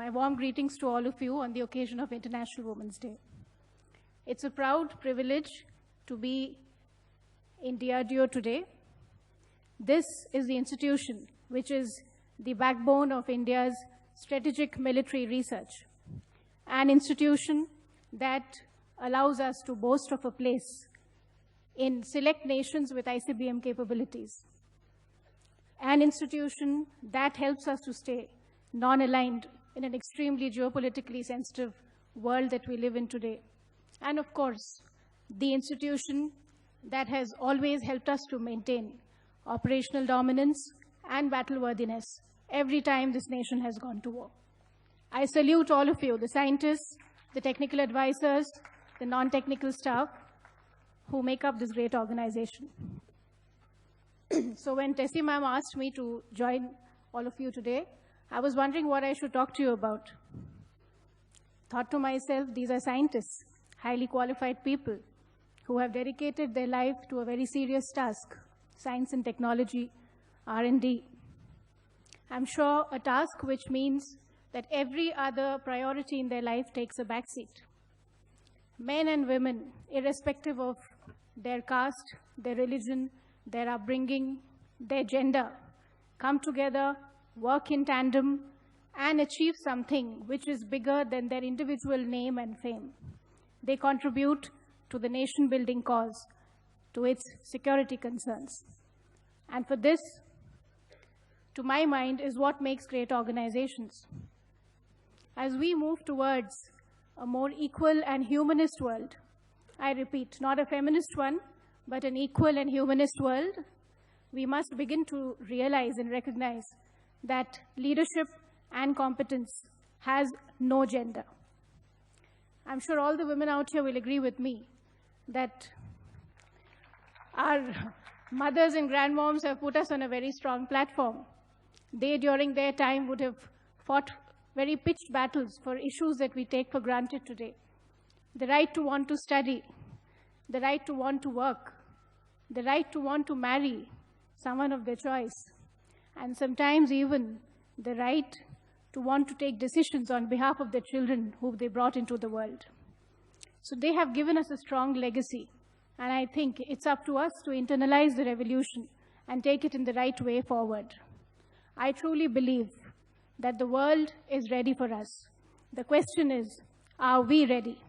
My warm greetings to all of you on the occasion of International Women's Day. It's a proud privilege to be in DRDO today. This is the institution which is the backbone of India's strategic military research, an institution that allows us to boast of a place in select nations with ICBM capabilities, an institution that helps us to stay non-aligned in an extremely geopolitically sensitive world that we live in today, and of course, the institution that has always helped us to maintain operational dominance and battleworthiness every time this nation has gone to war. I salute all of you, the scientists, the technical advisors, the non-technical staff who make up this great organization. So when Tessie ma'am asked me to join all of you today, I was wondering what I should talk to you about. Thought to myself, these are scientists, highly qualified people who have dedicated their life to a very serious task, science and technology, R&D. I'm sure a task which means that every other priority in their life takes a backseat. Men and women, irrespective of their caste, their religion, their upbringing, their gender, come together, work in tandem, and achieve something which is bigger than their individual name and fame. They contribute to the nation-building cause, to its security concerns. And for this, to my mind, is what makes great organizations. As we move towards a more equal and humanist world, I repeat, not a feminist one, but an equal and humanist world, we must begin to realize and recognize that leadership and competence has no gender. I'm sure all the women out here will agree with me that our mothers and grandmoms have put us on a very strong platform. They, during their time, would have fought very pitched battles for issues that we take for granted today. The right to want to study, the right to want to work, the right to want to marry someone of their choice, and sometimes even the right to want to take decisions on behalf of their children who they brought into the world. So they have given us a strong legacy, and I think it's up to us to internalize the revolution and take it in the right way forward. I truly believe that the world is ready for us. The question is, are we ready?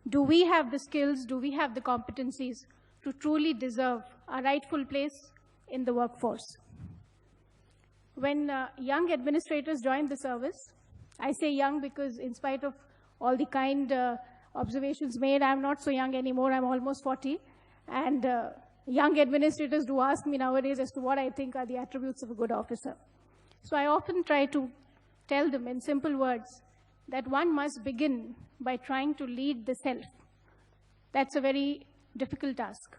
Do we have the skills, do we have the competencies to truly deserve a rightful place in the workforce? When young administrators joined the service, I say young because in spite of all the kind observations made, I'm not so young anymore, I'm almost 40. And young administrators do ask me nowadays as to what I think are the attributes of a good officer. So I often try to tell them in simple words that one must begin by trying to lead the self. That's a very difficult task.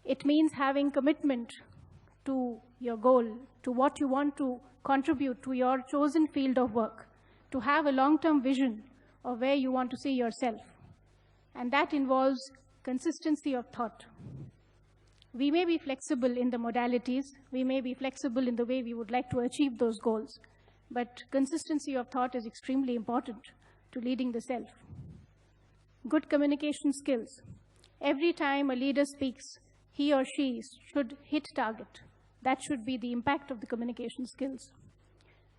It means having commitment to your goal, to what you want to contribute to your chosen field of work, to have a long-term vision of where you want to see yourself. And that involves consistency of thought. We may be flexible in the modalities, we may be flexible in the way we would like to achieve those goals, but consistency of thought is extremely important to leading the self. Good communication skills. Every time a leader speaks, he or she should hit target. That should be the impact of the communication skills.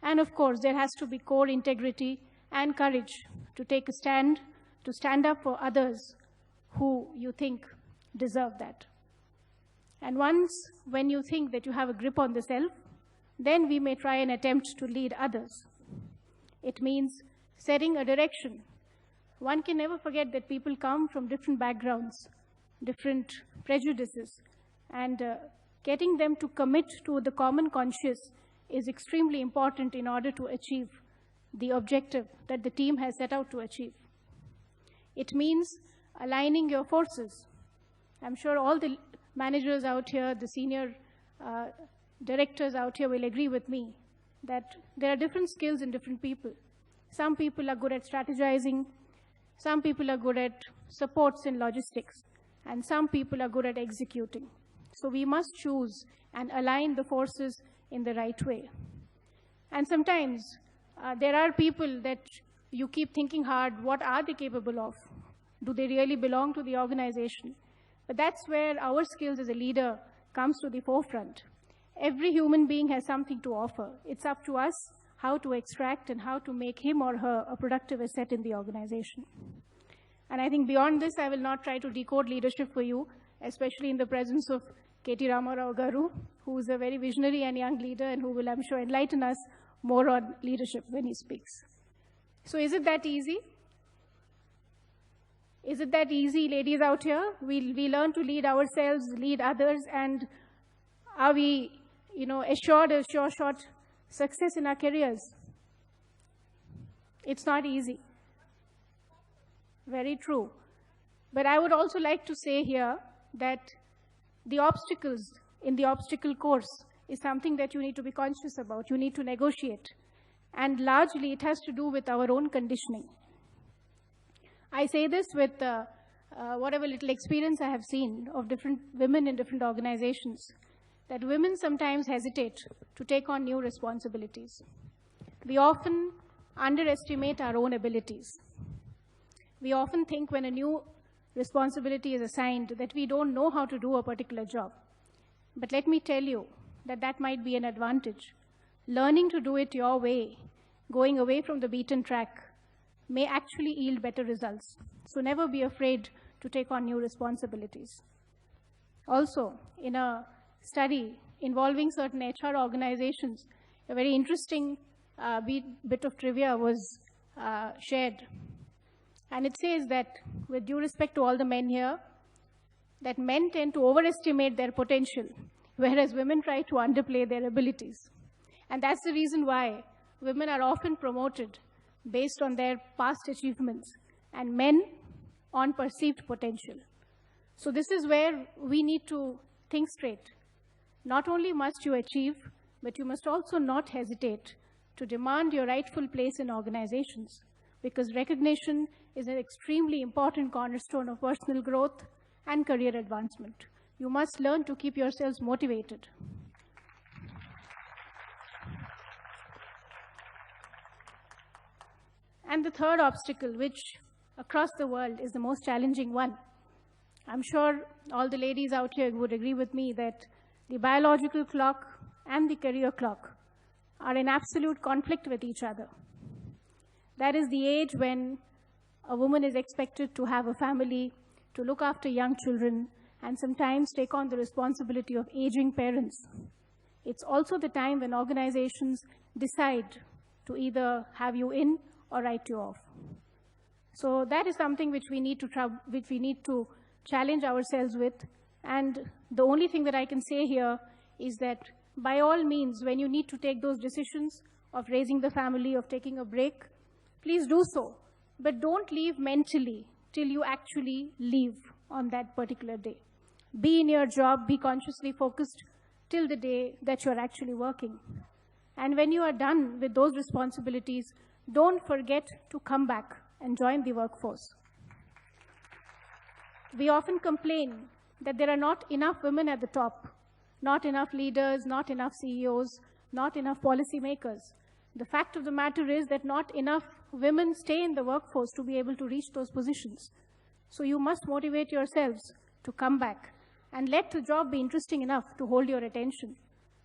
And of course, there has to be core integrity and courage to take a stand, to stand up for others who you think deserve that. And once, when you think that you have a grip on the self, then we may try and attempt to lead others. It means setting a direction. One can never forget that people come from different backgrounds, different prejudices, and getting them to commit to the common conscious is extremely important in order to achieve the objective that the team has set out to achieve. It means aligning your forces. I'm sure all the managers out here, the senior directors out here will agree with me that there are different skills in different people. Some people are good at strategizing, some people are good at supports in logistics, and some people are good at executing. So we must choose and align the forces in the right way. And sometimes There are people that you keep thinking hard, what are they capable of? Do they really belong to the organization? But that's where our skills as a leader comes to the forefront. Every human being has something to offer. It's up to us how to extract and how to make him or her a productive asset in the organization. And I think beyond this, I will not try to decode leadership for you, especially in the presence of K.T. Ramarao Garu, who is a very visionary and young leader and who will, I'm sure, enlighten us more on leadership when he speaks. So is it that easy? Is it that easy, ladies out here? We learn to lead ourselves, lead others, and are we, assured of sure shot success in our careers? It's not easy. Very true. But I would also like to say here that the obstacles in the obstacle course is something that you need to be conscious about. You need to negotiate. And largely, it has to do with our own conditioning. I say this with whatever little experience I have seen of different women in different organizations, that women sometimes hesitate to take on new responsibilities. We often underestimate our own abilities. We often think when a new responsibility is assigned that we don't know how to do a particular job. But let me tell you that that might be an advantage. Learning to do it your way, going away from the beaten track, may actually yield better results. So never be afraid to take on new responsibilities. Also, in a study involving certain HR organizations, a very interesting bit of trivia was shared. And it says that, with due respect to all the men here, that men tend to overestimate their potential, whereas women try to underplay their abilities. And that's the reason why women are often promoted based on their past achievements, and men on perceived potential. So this is where we need to think straight. Not only must you achieve, but you must also not hesitate to demand your rightful place in organizations, because recognition is an extremely important cornerstone of personal growth and career advancement. You must learn to keep yourselves motivated. And the third obstacle, which across the world is the most challenging one. I'm sure all the ladies out here would agree with me that the biological clock and the career clock are in absolute conflict with each other. That is the age when a woman is expected to have a family, to look after young children, and sometimes take on the responsibility of aging parents. It's also the time when organizations decide to either have you in or write you off. So that is something which we need to challenge ourselves with. And the only thing that I can say here is that by all means, when you need to take those decisions of raising the family, of taking a break, please do so. But don't leave mentally till you actually leave on that particular day. Be in your job, be consciously focused till the day that you're actually working. And when you are done with those responsibilities, don't forget to come back and join the workforce. We often complain that there are not enough women at the top, not enough leaders, not enough CEOs, not enough policymakers. The fact of the matter is that not enough women stay in the workforce to be able to reach those positions. So you must motivate yourselves to come back and let the job be interesting enough to hold your attention.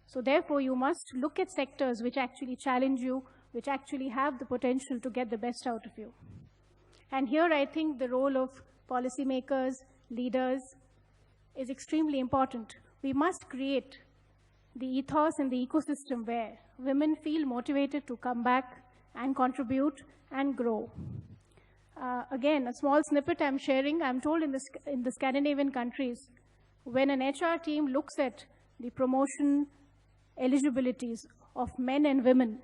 So therefore, you must look at sectors which actually challenge you, which actually have the potential to get the best out of you. And here I think the role of policymakers, leaders, is extremely important. We must create the ethos and the ecosystem where women feel motivated to come back and contribute and grow. Again, a small snippet I'm sharing. I'm told in the Scandinavian countries, when an HR team looks at the promotion eligibilities of men and women,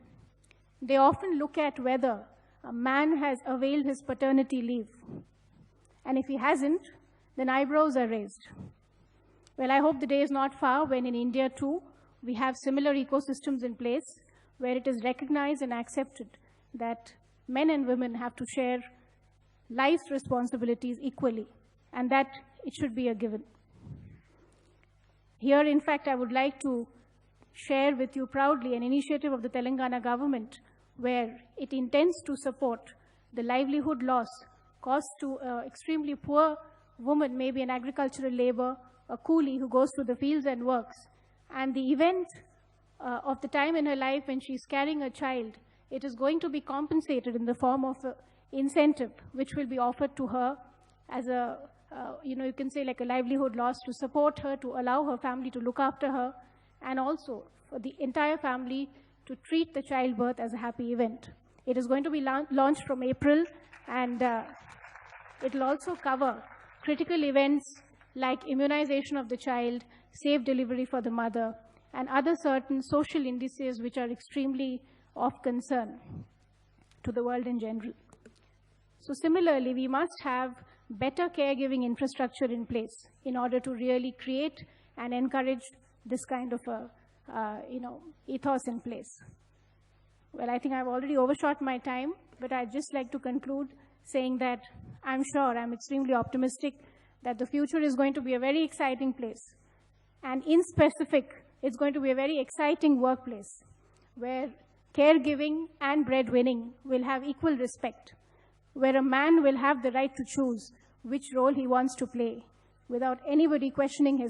they often look at whether a man has availed his paternity leave. And if he hasn't, then eyebrows are raised. Well, I hope the day is not far when in India too, we have similar ecosystems in place where it is recognized and accepted that men and women have to share life's responsibilities equally, and that it should be a given. Here, in fact, I would like to share with you proudly an initiative of the Telangana government where it intends to support the livelihood loss caused to an extremely poor woman, maybe an agricultural labor, a coolie who goes to the fields and works. And the event of the time in her life when she's carrying a child, it is going to be compensated in the form of an incentive, which will be offered to her as a, you can say like a livelihood loss to support her, to allow her family to look after her, and also for the entire family to treat the childbirth as a happy event. It is going to be launched from April, and it will also cover critical events like immunization of the child, safe delivery for the mother, and other certain social indices which are extremely of concern to the world in general. So similarly, we must have better caregiving infrastructure in place in order to really create and encourage this kind of a, ethos in place. Well, I think I've already overshot my time, but I'd just like to conclude saying that I'm extremely optimistic that the future is going to be a very exciting place. And in specific, it's going to be a very exciting workplace where caregiving and breadwinning will have equal respect, where a man will have the right to choose which role he wants to play without anybody questioning his